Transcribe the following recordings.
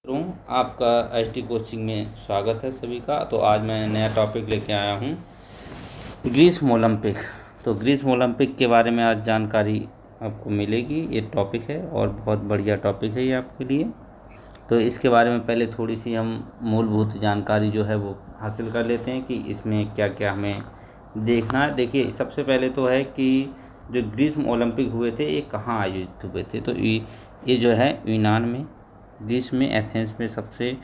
हूँ आपका HD coaching में स्वागत है सभी का। तो आज मैं नया टॉपिक लेके आया हूँ ग्रीष्म ओलंपिक। तो ग्रीष्म ओलंपिक के बारे में आज जानकारी आपको मिलेगी। ये टॉपिक है और बहुत बढ़िया टॉपिक है ये आपके लिए। तो इसके बारे में पहले थोड़ी सी हम मूलभूत जानकारी जो है वो हासिल कर लेते हैं कि इसमें क्या क्या हमें देखना है। देखिए, सबसे पहले तो है कि जो ग्रीष्म ओलंपिक हुए थे ये कहाँ आयोजित हुए थे। तो ये जो है यूनान में, ग्रीस में, एथेंस में सबसे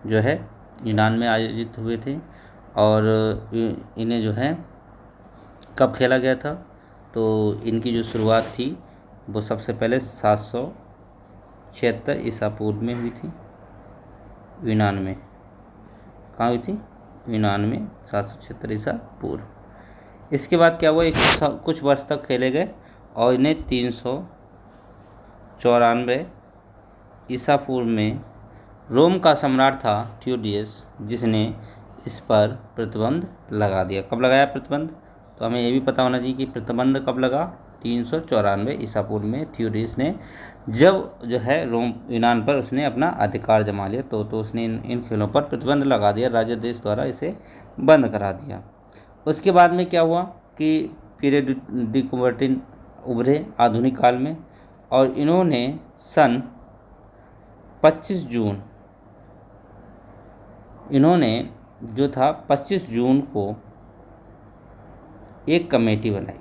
जो है यूनान में आयोजित हुए थे। और इन्हें जो है कब खेला गया था, तो इनकी जो शुरुआत थी वो सबसे पहले 776 ईसा पूर्व में हुई थी यूनान में। कहाँ हुई थी? यूनान में 776 ईसा पूर्व। इसके बाद क्या हुआ, कुछ वर्ष तक खेले गए और इन्हें 394 ईसा पूर्व में रोम का सम्राट था थियोडियस, जिसने इस पर प्रतिबंध लगा दिया। कब लगाया प्रतिबंध? तो हमें ये भी पता होना चाहिए कि प्रतिबंध कब लगा। 394 ईसा पूर्व में थियोडियस ने जब जो है रोम यूनान पर उसने अपना अधिकार जमा लिया तो उसने इन खेलों पर प्रतिबंध लगा दिया। राज्य देश द्वारा इसे बंद करा दिया। उसके बाद में क्या हुआ कि पीरियडिक उभरे आधुनिक काल में, और इन्होंने सन 25 जून इन्होंने जो था 25 जून को एक कमेटी बनाई।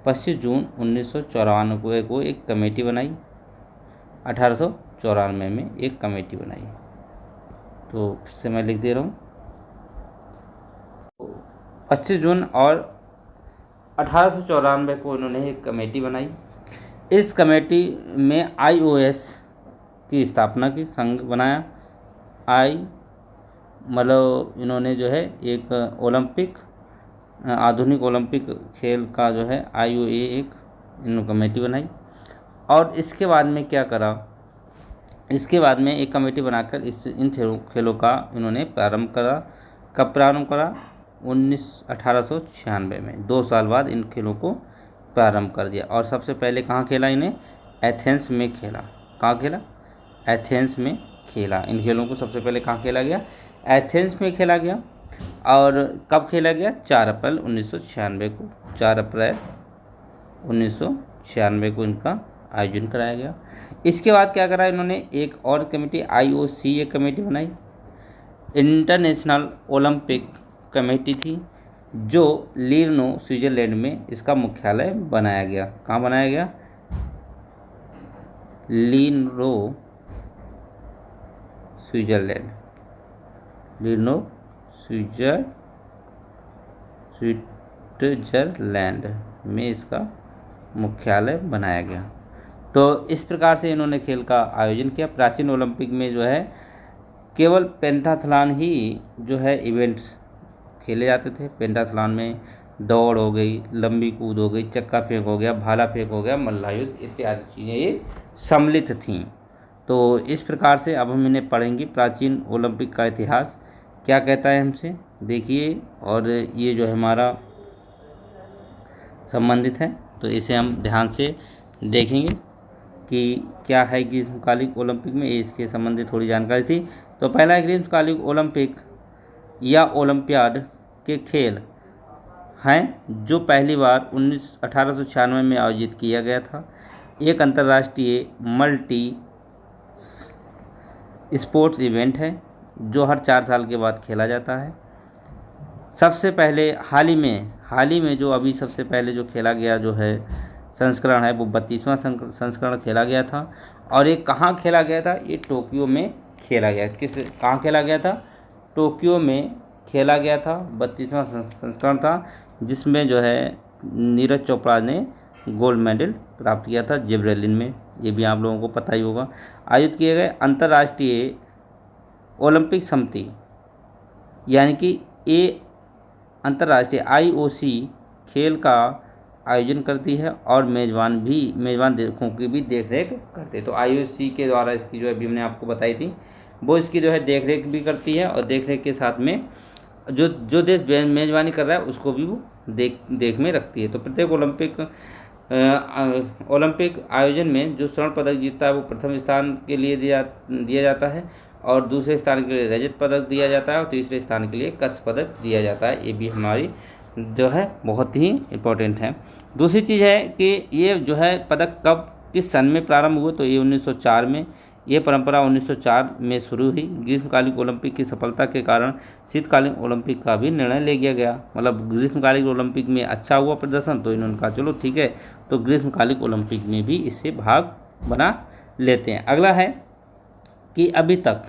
25 जून 1994 को एक कमेटी बनाई। 1894 में एक कमेटी बनाई। तो फिर से मैं लिख दे रहा हूँ, 25 जून और 1894 को इन्होंने एक कमेटी बनाई। इस कमेटी में IOS की स्थापना की, संघ बनाया। मतलब इन्होंने जो है एक ओलंपिक, आधुनिक ओलंपिक खेल का जो है IOA एक इन्होंने कमेटी बनाई। और इसके बाद में क्या करा, इसके बाद में एक कमेटी बनाकर इन खेलों का इन्होंने प्रारंभ करा। कब प्रारंभ करा? 1896 में। 2 साल बाद इन खेलों को प्रारंभ कर दिया। और सबसे पहले कहाँ खेला इन्हें? एथेंस में खेला। कहाँ खेला? एथेंस में खेला। इन खेलों को सबसे पहले कहाँ खेला गया? एथेंस में खेला गया। और कब खेला गया? 4 अप्रैल 1996 को। 4 अप्रैल 1996 को इनका आयोजन कराया गया। इसके बाद क्या करा इन्होंने, एक और कमेटी IOC एक कमेटी बनाई, इंटरनेशनल ओलंपिक कमेटी थी, जो लीर्नो स्विट्जरलैंड में इसका मुख्यालय बनाया गया। कहाँ बनाया गया? लीर्नो स्विट्जरलैंड। लीर्नो स्विट्जरलैंड में इसका मुख्यालय बनाया गया। तो इस प्रकार से इन्होंने खेल का आयोजन किया। प्राचीन ओलंपिक में जो है केवल पेंटाथलॉन ही जो है इवेंट्स खेले जाते थे। पेंटाथलॉन में दौड़ हो गई, लंबी कूद हो गई, चक्का फेंक हो गया, भाला फेंक हो गया, मल्लायुद्ध इत्यादि चीज़ें ये सम्मिलित थीं। तो इस प्रकार से अब हम इन्हें पढ़ेंगे। प्राचीन ओलंपिक का इतिहास क्या कहता है हमसे, देखिए। और ये जो है हमारा संबंधित है, तो इसे हम ध्यान से देखेंगे कि क्या है ग्रीष्मकालिक ओलंपिक में। इसके संबंधित थोड़ी जानकारी थी। तो पहला ग्रीष्मकालिक ओलंपिक या ओलंपियाड के खेल हैं जो पहली बार 1896 में आयोजित किया गया था। एक अंतर्राष्ट्रीय मल्टी स्पोर्ट्स इवेंट है जो हर 4 साल के बाद खेला जाता है। सबसे पहले हाल ही में जो अभी सबसे पहले जो खेला गया जो है संस्करण है वो 32वां संस्करण खेला गया था। और ये कहाँ खेला गया था? ये टोक्यो में खेला गया। कहाँ खेला गया था? टोक्यो में खेला गया था। 32वां संस्करण था, जिसमें जो है नीरज चोपड़ा ने गोल्ड मेडल प्राप्त किया था जेवलिन में। ये भी आप लोगों को पता ही होगा। आयोजित किए गए अंतर्राष्ट्रीय ओलंपिक समिति यानी कि ये अंतर्राष्ट्रीय IOC खेल का आयोजन करती है और मेज़बान देशों की भी देखरेख करती है। तो IOC के द्वारा इसकी जो अभी मैंने आपको बताई थी वो इसकी जो है देखरेख भी करती है, और देखरेख के साथ में जो देश मेज़बानी कर रहा है उसको भी वो देख में रखती है। तो प्रत्येक ओलंपिक ओलंपिक आयोजन में जो स्वर्ण पदक जीतता है वो प्रथम स्थान के लिए दिया जाता है, और दूसरे स्थान के लिए रजत पदक दिया जाता है, और तीसरे स्थान के लिए कांस्य पदक दिया जाता है। ये भी हमारी जो है बहुत ही इम्पोर्टेंट है। दूसरी चीज़ है कि ये जो है पदक कब किस सन में प्रारंभ हुए, तो ये 1904 में। ये परंपरा 1904 में शुरू हुई। ग्रीष्मकालीन ओलंपिक की सफलता के कारण शीतकालीन ओलंपिक का भी निर्णय ले लिया गया। मतलब ग्रीष्मकालीन ओलंपिक में अच्छा हुआ प्रदर्शन तो इन्होंने कहा चलो ठीक है, तो ग्रीष्मकालीन ओलंपिक में भी इससे भाग बना लेते हैं। अगला है कि अभी तक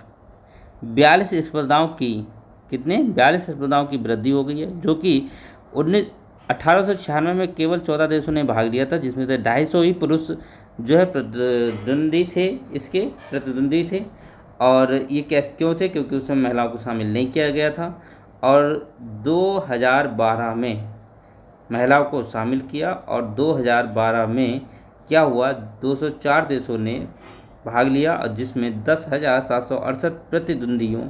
42 स्पर्धाओं की 42 स्पर्धाओं की वृद्धि हो गई है, जो कि 1896 में केवल 14 देशों ने भाग लिया था, जिसमें से 250 ही पुरुष जो है प्रतिद्वंदी थे। और ये क्यों थे, क्योंकि उसमें महिलाओं को शामिल नहीं किया गया था। और 2012 में महिलाओं को शामिल किया, और 2012 में क्या हुआ, 204 देशों ने भाग लिया, और जिसमें 10,768 प्रतिद्वंदियों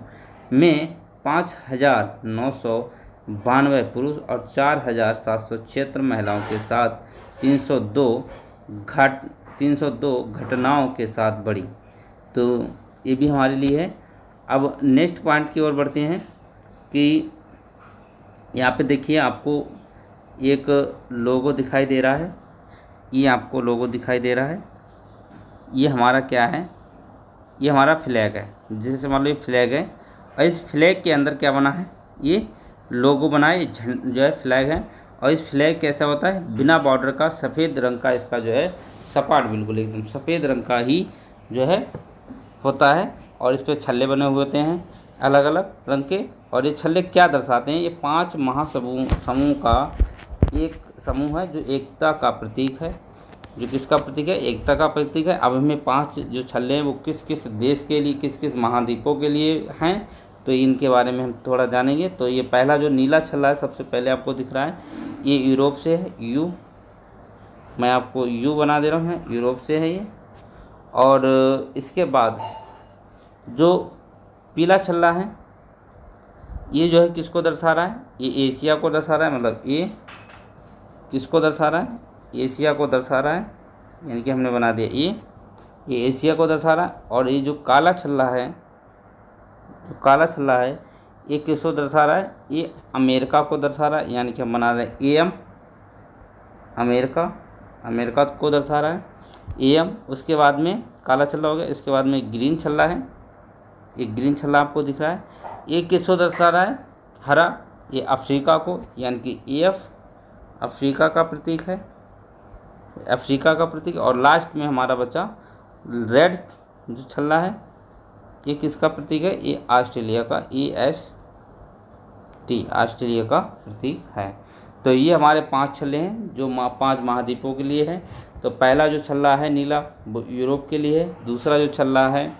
में 5,992 पुरुष और 4,776 महिलाओं के साथ 302 घटनाओं के साथ बढ़ी। तो ये भी हमारे लिए है। अब नेक्स्ट पॉइंट की ओर बढ़ते हैं कि यहाँ पे देखिए आपको एक लोगो दिखाई दे रहा है। ये आपको लोगो दिखाई दे रहा है, ये हमारा क्या है, ये हमारा फ्लैग है। जैसे मान लो ये फ्लैग है, और इस फ्लैग के अंदर क्या बना है, ये लोगो बना है, जो है फ्लैग है। और इस फ्लैग कैसा होता है, बिना बॉर्डर का सफ़ेद रंग का इसका जो है सपाट बिल्कुल एकदम सफ़ेद रंग का ही जो है होता है, और इस पर छल्ले बने हुए होते हैं अलग अलग रंग के। और ये छल्ले क्या दर्शाते हैं, ये 5 समूह का एक समूह है जो एकता का प्रतीक है। जो किसका प्रतीक है, एकता का प्रतीक है। अब हमें 5 जो छल्ले हैं वो किस किस देश के लिए, किस किस महाद्वीपों के लिए हैं, तो इनके बारे में हम थोड़ा जानेंगे। तो ये पहला जो नीला छल्ला है सबसे पहले आपको दिख रहा है, ये यूरोप से है, यू, मैं आपको यू बना दे रहा हूँ, यूरोप से है ये। और इसके बाद जो पीला छल्ला है ये जो है किसको दर्शा रहा है, ये एशिया को दर्शा रहा है। मतलब ये किसको दर्शा रहा है, एशिया को दर्शा रहा है, यानी कि हमने बना दिया ये एशिया को दर्शा रहा है। और ये जो काला छल्ला है, ये किसको दर्शा रहा है, ये अमेरिका को दर्शा रहा है, यानी कि हम बना रहे हैं एम, अमेरिका को दर्शा रहा है एम। उसके बाद में काला छल्ला हो गया, इसके बाद में ग्रीन छल्ला है, ये ग्रीन छल्ला आपको दिख रहा है, ये किसको दर्शा रहा है, हरा, ये अफ्रीका को, यानी कि एफ अफ्रीका का प्रतीक है, अफ्रीका का प्रतीक। और लास्ट में हमारा बचा रेड जो छल्ला है, ये किसका प्रतीक है, ये ऑस्ट्रेलिया का, EST ऑस्ट्रेलिया का प्रतीक है। तो ये हमारे 5 छल्ले हैं जो 5 महाद्वीपों के लिए हैं। तो पहला जो छल्ला है नीला वो यूरोप के लिए है, दूसरा जो छल्ला है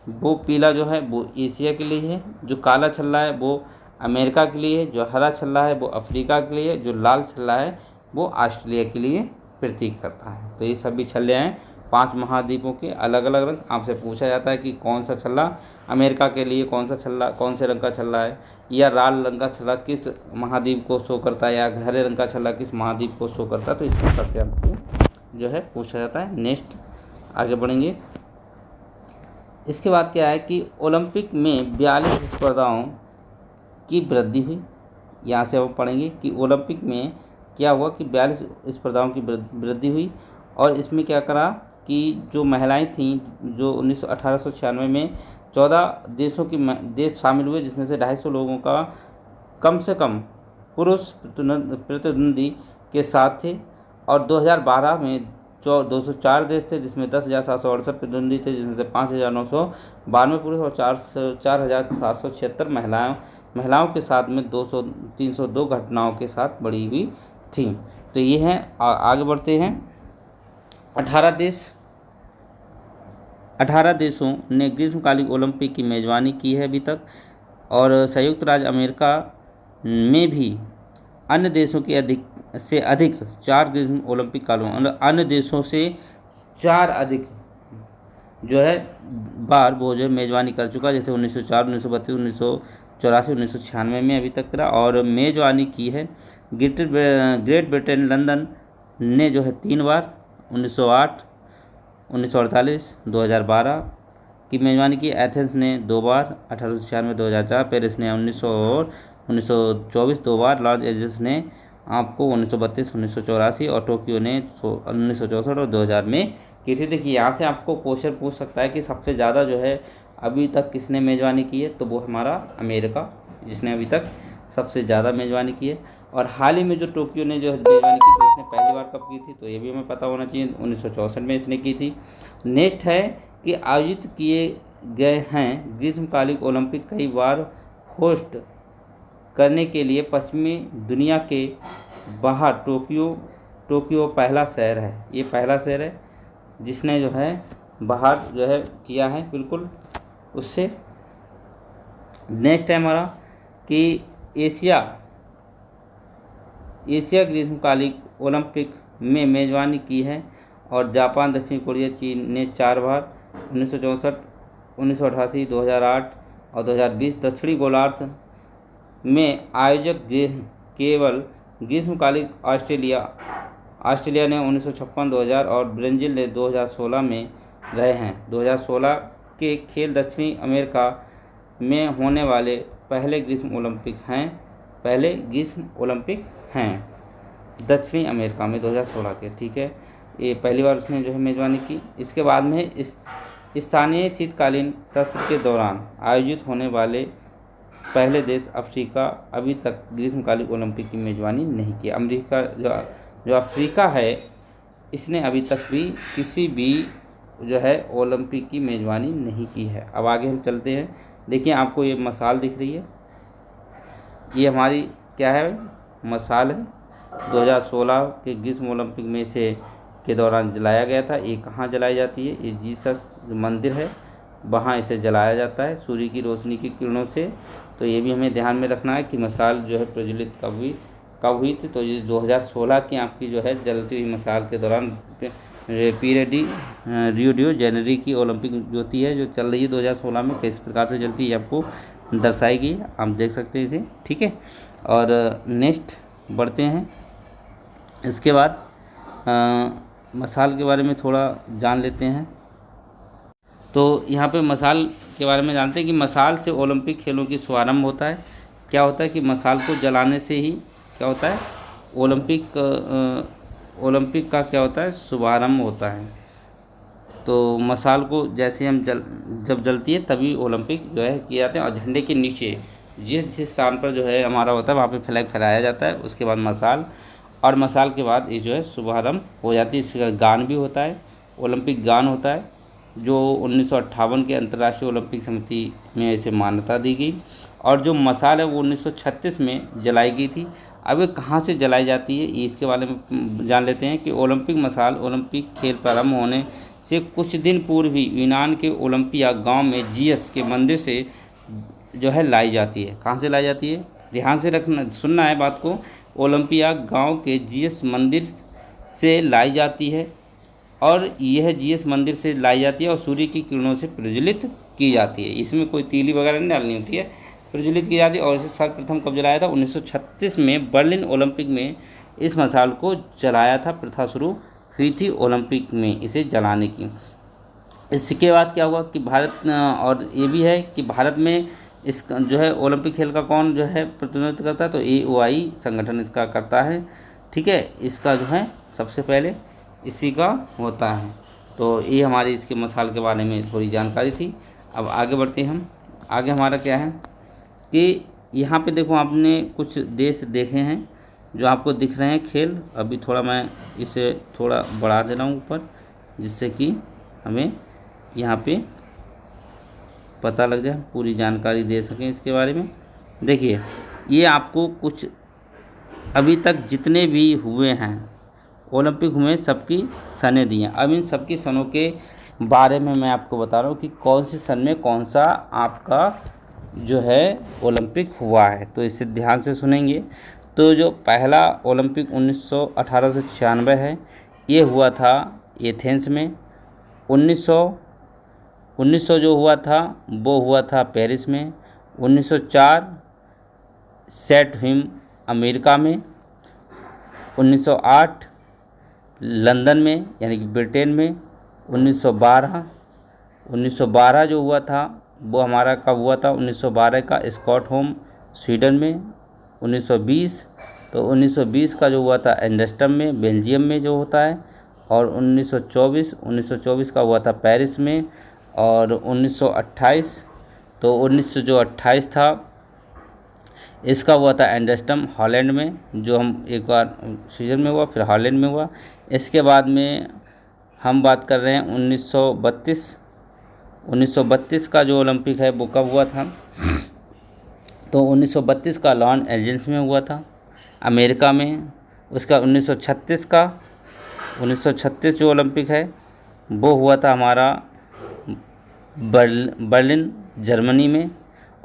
वो पीला जो है वो एशिया के लिए है, जो काला छल्ला है वो अमेरिका के लिए है, जो हरा छल्ला है वो अफ्रीका के लिए, जो लाल छल्ला है वो ऑस्ट्रेलिया के लिए प्रतीक करता है। तो ये सभी छल्ले हैं 5 महाद्वीपों के अलग अलग रंग। आपसे पूछा जाता है कि कौन सा छल्ला अमेरिका के लिए कौन सा छल्ला, कौन से रंग का छल्ला है, या लाल रंग का छल्ला किस महाद्वीप को शो करता है, या हरे रंग का छल्ला किस महाद्वीप को शो करता है। तो इस प्रकार से आपको जो है पूछा जाता है। नेक्स्ट आगे बढ़ेंगे। इसके बाद क्या है कि ओलंपिक में 42 स्पर्धाओं की वृद्धि हुई। यहाँ से हम पढ़ेंगे कि ओलंपिक में क्या हुआ कि 42 स्पर्धाओं की वृद्धि हुई। और इसमें क्या करा कि जो महिलाएं थीं, जो 1896 में 14 देश शामिल हुए, जिसमें से 250 लोगों का कम से कम पुरुष प्रतिद्वंदी के साथ थे। और 2012 में 204 देश थे, जिसमें 10,768 प्रतिद्वंदी थे, जिसमें से 5,992 पुरुष और 4,776 महिलाओं के साथ में 302 घटनाओं के साथ बढ़ी हुई थी। तो ये हैं, आगे बढ़ते हैं। 18 देशों ने ग्रीष्मकालीन ओलंपिक की मेज़बानी की है अभी तक। और संयुक्त राज्य अमेरिका में भी अन्य देशों के अधिक 4 ग्रीष्म ओलंपिक कालों, अन्य देशों से 4 अधिक जो है बार वो जो मेज़बानी कर चुका, जैसे 1904, 1932, 1984, 1996 में अभी तक करा। और मेज़बानी की है ग्रेट ब्रिटेन, लंदन, ने जो है 3 बार 1908, 1948, 2012 की मेज़बानी की। एथेंस ने 2 बार 1896, 2004। पेरिस ने 1900 और 1924 2 बार। लॉस एंजल्स ने आपको 1932, 1984 और टोक्यो ने 1964 और 2000 में की थी। देखिए यहाँ से आपको क्वेश्चन पूछ सकता है कि सबसे ज़्यादा जो है अभी तक किसने मेज़बानी की है, तो वो हमारा अमेरिका, जिसने अभी तक सबसे ज़्यादा मेज़बानी की है। और हाल ही में जो टोक्यो ने जो मेज़बानी की, तो इसने पहली बार कब की थी, तो ये भी हमें पता होना चाहिए, 1964 में इसने की थी। नेक्स्ट है कि आयोजित किए गए हैं ग्रीष्मकालिक ओलंपिक कई बार होस्ट करने के लिए पश्चिमी दुनिया के बाहर टोक्यो पहला शहर है। ये पहला शहर है जिसने जो है बाहर जो है किया है बिल्कुल उससे। नेक्स्ट है हमारा कि एशिया ग्रीष्मकालिक ओलंपिक में मेज़बानी की है। और जापान, दक्षिण कोरिया, चीन ने 4 बार 1964, 1988, 2008 और 2020। दक्षिणी गोलार्ध में आयोजक केवल ग्रीष्मकालिक ऑस्ट्रेलिया ने 1956, 2000 और ब्राज़ील ने 2016 में रहे हैं। 2016 के खेल दक्षिणी अमेरिका में होने वाले पहले ग्रीष्म ओलंपिक हैं दक्षिणी अमेरिका में 2016 के। ठीक है, ये पहली बार उसने जो है मेज़बानी की। इसके बाद में इस स्थानीय शीतकालीन सत्र के दौरान आयोजित होने वाले पहले देश अफ्रीका अभी तक ग्रीष्मकालीन ओलंपिक की मेज़बानी नहीं की। अमेरिका जो अफ्रीका है, इसने अभी तक भी किसी भी जो है ओलंपिक की मेज़बानी नहीं की है। अब आगे हम चलते हैं। देखिए आपको ये मसाल दिख रही है, ये हमारी क्या है, मसाल है। 2016 के ग्रीष्म ओलंपिक में से के दौरान जलाया गया था। ये कहाँ जलाई जाती है, ये जीसस मंदिर है, वहाँ इसे जलाया जाता है सूर्य की रोशनी की किरणों से। तो ये भी हमें ध्यान में रखना है कि मसाल जो है प्रज्वलित कब हुई थी, तो ये 2016 की आपकी जो है जलती हुई मसाल के दौरान रियो डी जेनेरो की ओलंपिक ज्योति है जो चल रही है 2016 में, किस प्रकार से जलती है आपको दर्शाई गई, आप देख सकते हैं इसे। ठीक है, और नेक्स्ट बढ़ते हैं। इसके बाद मसाल के बारे में थोड़ा जान लेते हैं। तो यहाँ पे मसाल के बारे में जानते हैं कि मसाल से ओलंपिक खेलों की शुभारंभ होता है। क्या होता है कि मसाल को जलाने से ही क्या होता है, ओलंपिक का क्या होता है, शुभारंभ होता है। तो मसाल को जैसे हम जब जलती है तभी ओलंपिक जो है किए जाते हैं। और झंडे के नीचे जिस स्थान पर जो है हमारा होता है वहाँ पे फ्लैग फहराया जाता है। उसके बाद मसाल, और मसाल के बाद ये जो है शुभारंभ हो जाती है। इसका गान भी होता है, ओलंपिक गान होता है, जो 1958 के अंतर्राष्ट्रीय ओलंपिक समिति में इसे मान्यता दी गई। और जो मसाल है वो 1936 में जलाई गई थी। अब ये कहाँ से जलाई जाती है, इसके बारे में जान लेते हैं कि ओलंपिक मसाल ओलंपिक खेल प्रारंभ होने से कुछ दिन पूर्व ही यूनान के ओलंपिया गांव में जीएस के मंदिर से जो है लाई जाती है। कहाँ से लाई जाती है, ध्यान से सुनना है बात को। ओलंपिया गांव के जीएस मंदिर से लाई जाती है, और यह जीएस मंदिर से लाई जाती है और सूर्य की किरणों से प्रज्वलित की जाती है। इसमें कोई तीली वगैरह नहीं डालनी होती है, प्रज्वलित की जाती है। और इसे सर्वप्रथम कब जलाया था, 1936 में बर्लिन ओलंपिक में इस मसाल को जलाया था। प्रथा शुरू हुई थी ओलंपिक में इसे जलाने की। इसके बाद क्या हुआ कि भारत, और ये भी है कि भारत में इस जो है ओलंपिक खेल का कौन जो है प्रतिनिधित्व करता है, तो AOI संगठन इसका करता है। ठीक है, इसका जो है सबसे पहले इसी का होता है। तो ये हमारी इसके मसाल के बारे में थोड़ी जानकारी थी। अब आगे बढ़ते हैं हम। आगे हमारा क्या है कि यहाँ पे देखो आपने कुछ देश देखे हैं जो आपको दिख रहे हैं खेल। अभी थोड़ा मैं इसे थोड़ा बढ़ा दे रहा हूँ ऊपर, जिससे कि हमें यहाँ पे पता लग जाए, पूरी जानकारी दे सकें इसके बारे में। देखिए ये आपको कुछ अभी तक जितने भी हुए हैं ओलंपिक हुए सबकी सनें दी हैं। अब इन सबकी सनों के बारे में मैं आपको बता रहा हूँ कि कौन से सन में कौन सा आपका जो है ओलंपिक हुआ है। तो इसे ध्यान से सुनेंगे। तो जो पहला ओलंपिक 1896 है, ये हुआ था एथेंस में। 1900 जो हुआ था वो हुआ था पेरिस में। 1904 सेट हुई अमेरिका में। 1908 लंदन में यानी कि ब्रिटेन में 1912 जो हुआ था वो हमारा कब हुआ था, 1912 का स्टॉकहोम स्वीडन में। 1920 तो 1920 का जो हुआ था एम्स्टर्डम में बेल्जियम में जो होता है। और 1924 का हुआ था पेरिस में। और 1928 तो 1928 था इसका हुआ था एम्स्टर्डम हॉलैंड में, जो हम एक बार स्विट्जरलैंड में हुआ फिर हॉलैंड में हुआ। इसके बाद में हम बात कर रहे हैं 1932 का जो ओलंपिक है वो कब हुआ था, तो 1932 का लॉस एंजल्स में हुआ था अमेरिका में। उसका 1936 जो ओलंपिक है वो हुआ था हमारा बर्लिन जर्मनी में।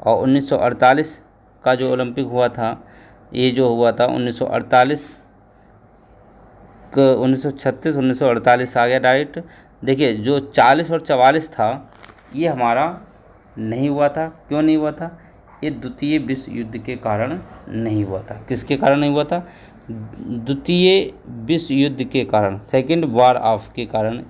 और 1948 का जो ओलंपिक हुआ था ये जो हुआ था 1936 1948 आ गया डायरेक्ट। देखिए जो 40 और 44 था ये हमारा नहीं हुआ था। क्यों नहीं हुआ था? ये द्वितीय विश्व युद्ध के कारण नहीं हुआ था। किसके कारण नहीं हुआ था? द्वितीय विश्व युद्ध के कारण, सेकेंड वार ऑफ के कारण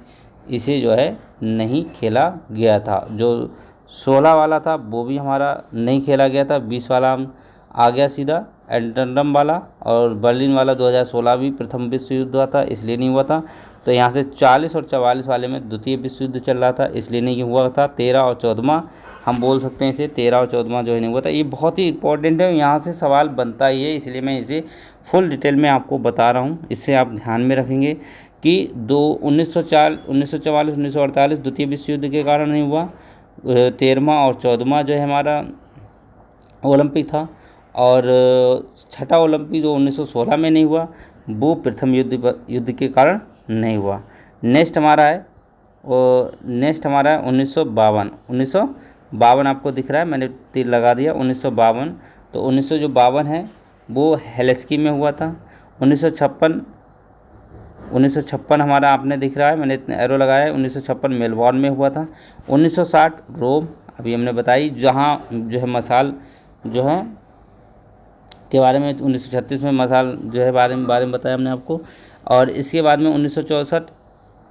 इसे जो है नहीं खेला गया था। जो 16 वाला था वो भी हमारा नहीं खेला गया था। 20 वाला हम आ गया सीधा एम्स्टर्डम वाला। और बर्लिन वाला 2016 भी प्रथम विश्व युद्ध हुआ था इसलिए नहीं हुआ था। तो यहाँ से 40 और 44 वाले में द्वितीय विश्व युद्ध चल रहा था इसलिए नहीं हुआ था। 13 और 14वां हम बोल सकते हैं इसे, 13 और 14वां जो है नहीं हुआ था। ये बहुत ही इंपॉर्टेंट है, यहाँ से सवाल बनता ही है, इसलिए मैं इसे फुल डिटेल में आपको बता रहा हूँ। इससे आप ध्यान में रखेंगे कि 1944 1948 द्वितीय विश्व युद्ध के कारण नहीं हुआ। 13वां और 14वां जो है हमारा ओलंपिक था। और छठा ओलंपिक जो 1916 में नहीं हुआ वो प्रथम युद्ध के कारण नहीं हुआ। नेक्स्ट हमारा है 1952 आपको दिख रहा है, मैंने तीर लगा दिया 1952। तो 1952 है वो हेलसिंकी में हुआ था। 1956 हमारा आपने दिख रहा है, मैंने इतने एरो लगाया है, 1956 मेलबॉर्न में हुआ था। 1960 रोम अभी हमने बताई, जहाँ जो है मसाल जो है के बारे में 1936 में मसाल जो है बारे में बताया हमने आपको। और इसके बाद में 1964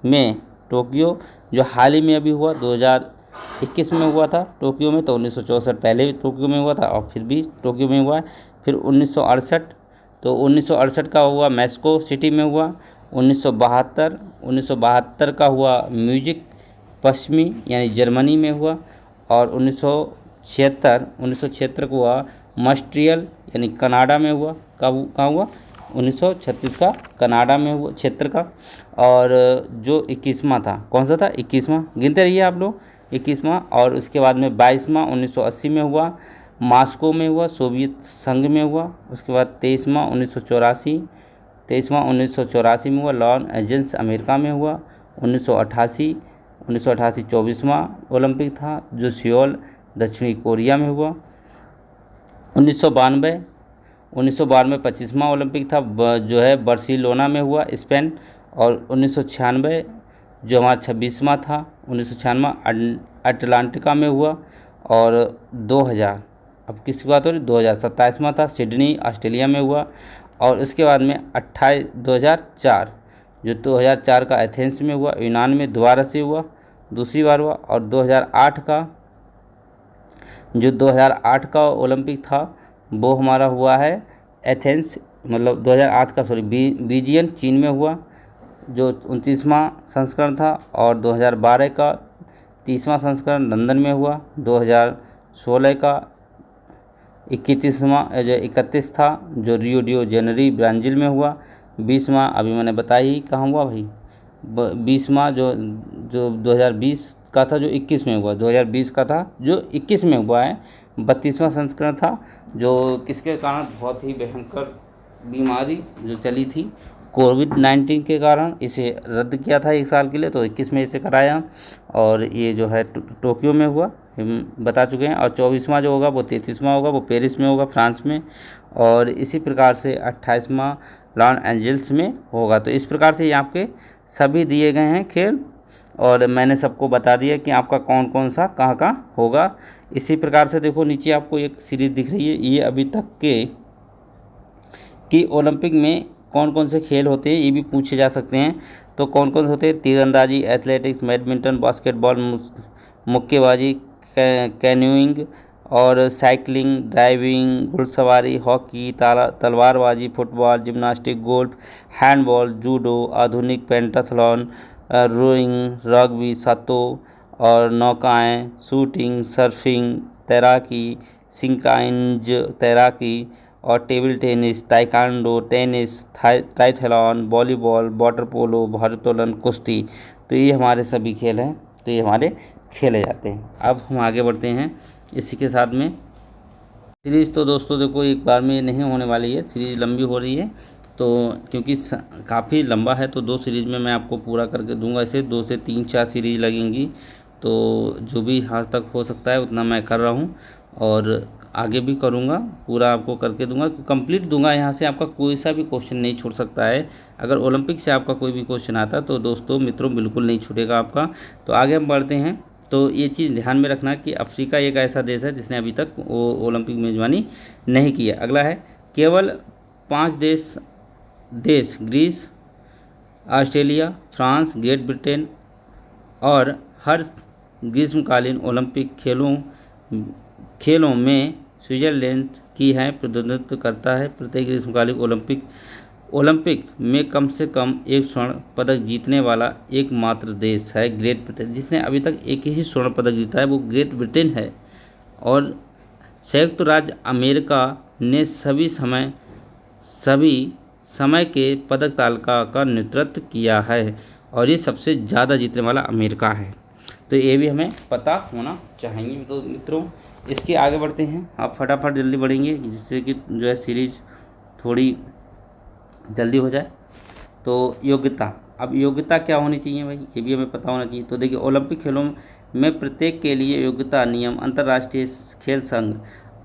में टोक्यो जो हाल ही में अभी हुआ 2021 में हुआ था टोक्यो में। तो 1964 पहले भी टोक्यो में हुआ था और फिर भी टोक्यो में हुआ है। फिर 1968 तो 1968 का हुआ मैक्सिको सिटी में हुआ। 1972 का हुआ म्यूजिक पश्चिमी यानी जर्मनी में हुआ। और 1976 को हुआ मॉन्ट्रियल यानी कनाडा में हुआ। कहाँ हुआ? 1936 का कनाडा में हुआ क्षेत्र का। और जो 21वां था कौन सा था? 21वां गिनते रहिए आप लोग, 21वां। और उसके बाद में 22वां 1980 में हुआ मॉस्को में हुआ, सोवियत संघ में हुआ। उसके बाद 23वां 1984 में हुआ लॉस एंजल्स अमेरिका में हुआ। 1988 24वां ओलंपिक था जो सियोल दक्षिणी कोरिया में हुआ। 1992 25वां ओलंपिक था जो है बार्सिलोना में हुआ स्पेन। और 1996 जो हमारा 26वां था 1996 अटलांटिका में हुआ। और 2000 अब किसकी बात हो रही? 2027वां था सिडनी ऑस्ट्रेलिया में हुआ। और उसके बाद में 2004 जो 2004 का एथेंस में हुआ यूनान में दोबारा से हुआ, दूसरी बार हुआ। और 2008 का ओलंपिक था वो हमारा हुआ है एथेंस, मतलब 2008 का बीजियन चीन में हुआ जो 29वां संस्करण था। और 2012 का 30वां संस्करण लंदन में हुआ। 2016 का 31 था जो रियो डी जेनेरो ब्राज़ील में हुआ। 20वां अभी मैंने बताया ही कहाँ हुआ भाई, 20वां जो 2020 का था जो 21 में हुआ, 2020 का था जो 21 में हुआ है। 32वां संस्करण था जो किसके कारण? बहुत ही भयंकर बीमारी जो चली थी कोविड-19 के कारण इसे रद्द किया था 1 साल के लिए, तो 21 में इसे कराया। और ये जो है टोक्यो में हुआ हम बता चुके हैं। और 24वां जो होगा वो 33वां होगा, वो पेरिस में होगा फ्रांस में। और इसी प्रकार से 28वां लॉस एंजल्स में होगा। तो इस प्रकार से ये आपके सभी दिए गए हैं खेल और मैंने सबको बता दिया कि आपका कौन कौन सा कहाँ कहाँ होगा। इसी प्रकार से देखो नीचे आपको एक सीरीज़ दिख रही है, ये अभी तक के कि ओलंपिक में कौन कौन से खेल होते हैं ये भी पूछे जा सकते हैं। तो कौन कौन से होते हैं? तीरंदाजी, एथलेटिक्स, बैडमिंटन, बास्केटबॉल, मुक्केबाजी, कैन्यूइंग और साइकिलिंग, ड्राइविंग, घुड़सवारी, हॉकी, तलवारबाजी, football, gymnastic, golf, handball, judo, आधुनिक पेंटाथलॉन, रोइंग, रग्बी, सातो और नौकाएं, शूटिंग, सर्फिंग, तैराकी, सिंक्राइज तैराकी और table tennis, taekwondo, tennis, triathlon, volleyball, water polo, भारोत्तोलन, कुश्ती। तो ये हमारे सभी खेल हैं, तो ये हमारे खेले जाते हैं। अब हम आगे बढ़ते हैं इसी के साथ में। सीरीज़ तो दोस्तों देखो एक बार में नहीं होने वाली है, सीरीज़ लंबी हो रही है। तो क्योंकि काफ़ी लंबा है तो 2 सीरीज़ में मैं आपको पूरा करके दूंगा। इसे 2 से 3-4 सीरीज़ लगेंगी। तो जो भी आज तक हो सकता है उतना मैं कर रहा हूँ और आगे भी करूँगा, पूरा आपको करके दूंगा, कंप्लीट दूंगा। यहाँ से आपका कोई सा भी क्वेश्चन नहीं छूट सकता है। अगर ओलंपिक से आपका कोई भी क्वेश्चन आता तो दोस्तों मित्रों बिल्कुल नहीं छूटेगा आपका। तो आगे हम बढ़ते हैं। तो ये चीज़ ध्यान में रखना कि अफ्रीका एक ऐसा देश है जिसने अभी तक वो ओलंपिक मेज़बानी नहीं किया। अगला है केवल 5 देश Greece, Australia, France, Great Britain और हर ग्रीष्मकालीन ओलंपिक खेलों में स्विट्ज़रलैंड की है प्रतिनिधित्व करता है। प्रत्येक ग्रीष्मकालीन ओलंपिक में कम से कम एक स्वर्ण पदक जीतने वाला एकमात्र देश है ग्रेट ब्रिटेन। जिसने अभी तक एक ही स्वर्ण पदक जीता है वो ग्रेट ब्रिटेन है। और संयुक्त राज्य अमेरिका ने सभी समय के पदक तालिका का नेतृत्व किया है और ये सबसे ज़्यादा जीतने वाला अमेरिका है। तो ये भी हमें पता होना चाहिए। तो मित्रों इसके आगे बढ़ते हैं। आप फटाफट जल्दी बढ़ेंगे जिससे कि जो है सीरीज़ थोड़ी जल्दी हो जाए। तो योग्यता, अब योग्यता क्या होनी चाहिए भाई, ये भी हमें पता होना चाहिए। तो देखिए ओलंपिक खेलों में प्रत्येक के लिए योग्यता नियम अंतर्राष्ट्रीय खेल संघ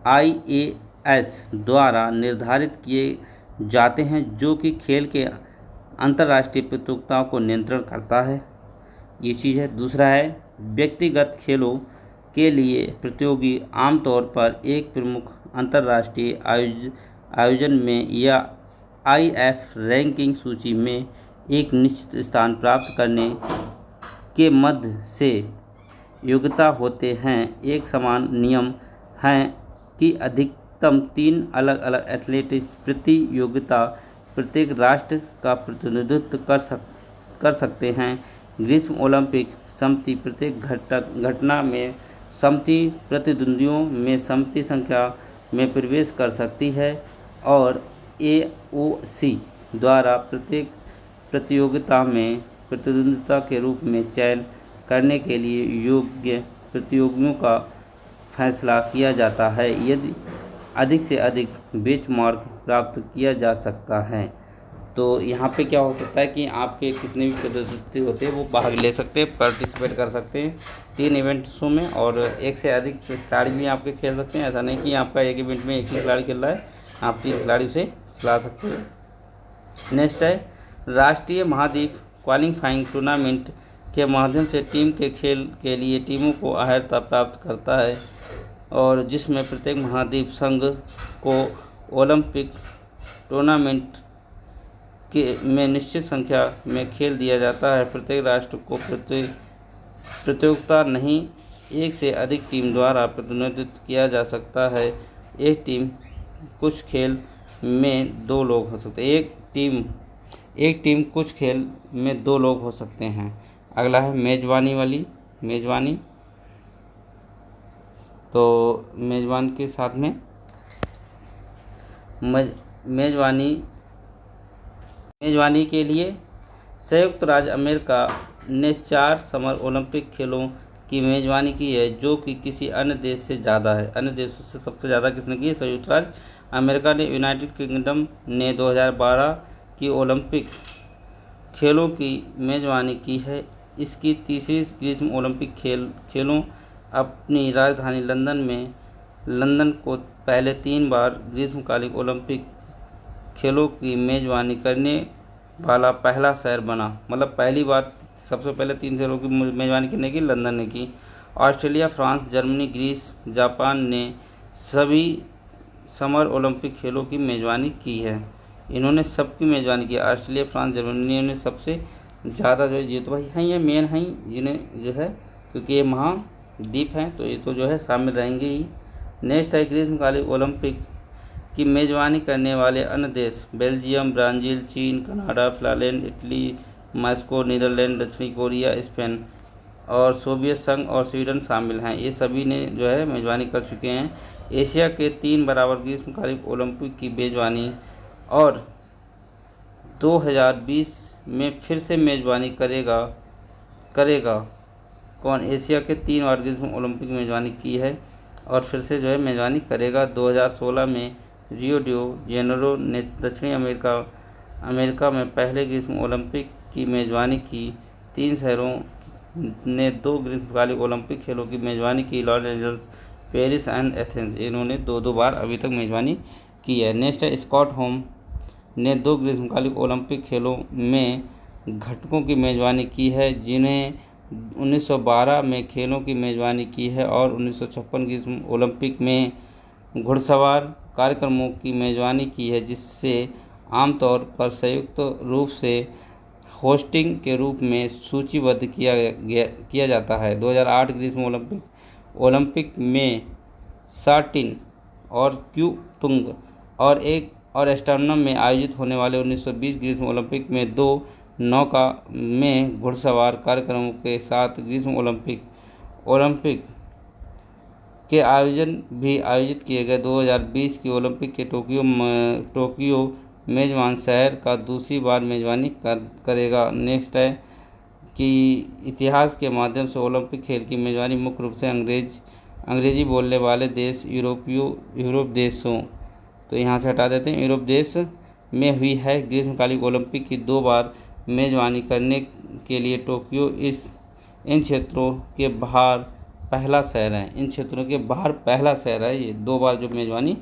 IAS द्वारा निर्धारित किए जाते हैं, जो कि खेल के अंतर्राष्ट्रीय प्रतियोगिताओं को नियंत्रण करता है। ये चीज़ है। दूसरा है व्यक्तिगत खेलों के लिए प्रतियोगी आमतौर पर एक प्रमुख अंतर्राष्ट्रीय आयोजन में या IF रैंकिंग सूची में एक निश्चित स्थान प्राप्त करने के मध्य से योग्यता होते हैं। एक समान नियम है कि अधिकतम 3 अलग अलग एथलेटिक्स प्रतियोगिता प्रत्येक राष्ट्र का प्रतिनिधित्व कर सकते हैं। ग्रीष्म ओलंपिक समिति प्रत्येक घटना में समिति प्रतिद्वंद्वियों में समिति संख्या में प्रवेश कर सकती है और AOC द्वारा प्रत्येक प्रतियोगिता में प्रतिद्वंद्विता के रूप में चयन करने के लिए योग्य प्रतियोगियों का फैसला किया जाता है। यदि अधिक से अधिक बेंचमार्क प्राप्त किया जा सकता है तो यहाँ पे क्या हो सकता है कि आपके कितने भी प्रतियोगिता होते हैं वो भाग ले सकते हैं, पार्टिसिपेट कर सकते हैं 3 इवेंट्सों में और एक से अधिक खिलाड़ी भी आपके खेल सकते हैं। ऐसा नहीं कि आपका एक इवेंट में एक ही खिलाड़ी खेल रहा है, आप 3 खिलाड़ी से खिला सकते हैं। नेक्स्ट है राष्ट्रीय महाद्वीप क्वालिफाइंग टूर्नामेंट के माध्यम से टीम के खेल के लिए टीमों को अर्हता प्राप्त करता है और जिसमें प्रत्येक महाद्वीप संघ को ओलंपिक टूर्नामेंट में निश्चित संख्या में खेल दिया जाता है। प्रत्येक राष्ट्र को प्रतियोगिता नहीं एक से अधिक टीम द्वारा प्रतिनिधित्व किया जा सकता है। एक टीम कुछ खेल में 2 लोग हो सकते हैं। एक टीम कुछ खेल में 2 लोग हो सकते हैं। अगला है मेजबानी। तो मेजबान के साथ में मेजबानी के लिए संयुक्त राज्य अमेरिका ने 4 समर ओलंपिक खेलों की मेजबानी की है, जो कि किसी अन्य देश से ज़्यादा है। अन्य देशों से सबसे ज़्यादा किसने की है? संयुक्त राज्य अमेरिका ने। यूनाइटेड किंगडम ने 2012 की ओलंपिक खेलों की मेजबानी की है। इसकी तीसरी ग्रीष्म ओलंपिक खेलों अपनी राजधानी लंदन को पहले 3 बार ग्रीष्मकालीन ओलंपिक खेलों की मेजबानी करने वाला पहला शहर बना। मतलब पहली बार सबसे पहले 3 शहरों की मेजबानी करने की लंदन ने की। Australia, France, Germany, Greece, Japan ने सभी समर ओलंपिक खेलों की मेजबानी की है। इन्होंने सबकी मेज़बानी की। ऑस्ट्रेलिया, फ्रांस, जर्मनी ने सबसे ज़्यादा जो है ये तो भाई हैं, ये मेन हैं जिन्हें जो है, क्योंकि ये महाद्वीप हैं तो ये तो जो है शामिल रहेंगे ही। नेक्स्ट है ग्रीष्मकालीन ओलंपिक की मेज़बानी करने वाले अन्य देश बेल्जियम, ब्राज़ील, चीन, Canada, Finland, Italy, Moscow, Netherlands, दक्षिणी कोरिया, स्पेन और सोवियत संघ और स्वीडन शामिल हैं। ये सभी ने जो है मेज़बानी कर चुके हैं। एशिया के 3 बराबर ग्रीष्मकालीन ओलंपिक की मेज़बानी और 2020 में फिर से मेज़बानी करेगा कौन? एशिया के 3 बार ग्रीष्म ओलंपिक में मेज़बानी की है और फिर से जो है मेज़बानी करेगा। 2016 में रियो डी जेनेरो ने दक्षिणी अमेरिका में पहले ग्रीष्म ओलंपिक की मेज़बानी की। 3 शहरों ने 2 ग्रीष्मकालीन ओलंपिक खेलों की मेज़बानी की, Los Angeles, Paris and Athens. इन्होंने 2 बार अभी तक मेज़बानी की है। नेक्स्ट है स्कॉट होम ने 2 ग्रीष्मकालीन ओलंपिक खेलों में घटकों की मेज़बानी की है, जिन्हें 1912 में खेलों की मेज़बानी की है और 1956 ग्रीष्म ओलंपिक में घुड़सवार कार्यक्रमों की मेज़बानी की है, जिससे आमतौर पर संयुक्त रूप से होस्टिंग के रूप में सूचीबद्ध किया जाता है। 2008 ग्रीष्म ओलंपिक में शाटिन और क्यूपुंग और एस्टर्नम में आयोजित होने वाले 1920 ग्रीष्म ओलंपिक में 2 नौका में घुड़सवार कार्यक्रमों के साथ ग्रीष्म ओलंपिक के आयोजन भी आयोजित किए गए। 2020 की ओलंपिक के टोक्यो मेज़बान शहर का दूसरी बार मेज़बानी करेगा। नेक्स्ट है कि इतिहास के माध्यम से ओलंपिक खेल की मेज़बानी मुख्य रूप से अंग्रेजी बोलने वाले देश यूरोप देशों, तो यहाँ से हटा देते हैं, यूरोप देश में हुई है। ग्रीष्मकालीन ओलंपिक की 2 बार मेज़बानी करने के लिए टोक्यो इन क्षेत्रों के बाहर पहला शहर है। ये 2 बार जो मेज़बानी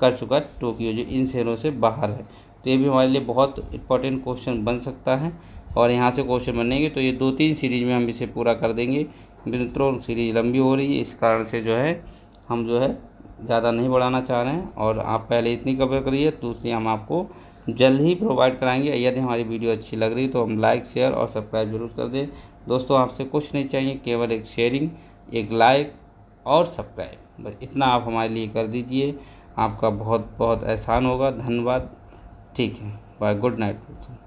कर चुका है टोक्यो, जो इन शहरों से बाहर है। तो ये भी हमारे लिए बहुत इंपॉर्टेंट क्वेश्चन बन सकता है और यहाँ से क्वेश्चन बनेंगे तो ये 2-3 सीरीज में हम इसे पूरा कर देंगे। मित्रों, सीरीज लंबी हो रही है, इस कारण से जो है हम जो है ज़्यादा नहीं बढ़ाना चाह रहे हैं और आप पहले इतनी कवर करिए, दूसरी हम आपको जल्द ही प्रोवाइड कराएंगे। यदि हमारी वीडियो अच्छी लग रही तो हम लाइक, शेयर और सब्सक्राइब जरूर कर दें। दोस्तों, आपसे कुछ नहीं चाहिए, केवल एक शेयरिंग, एक लाइक और सब्सक्राइब, बस इतना आप हमारे लिए कर दीजिए। आपका बहुत बहुत एहसान होगा। धन्यवाद। ठीक है, बाय, गुड नाइट।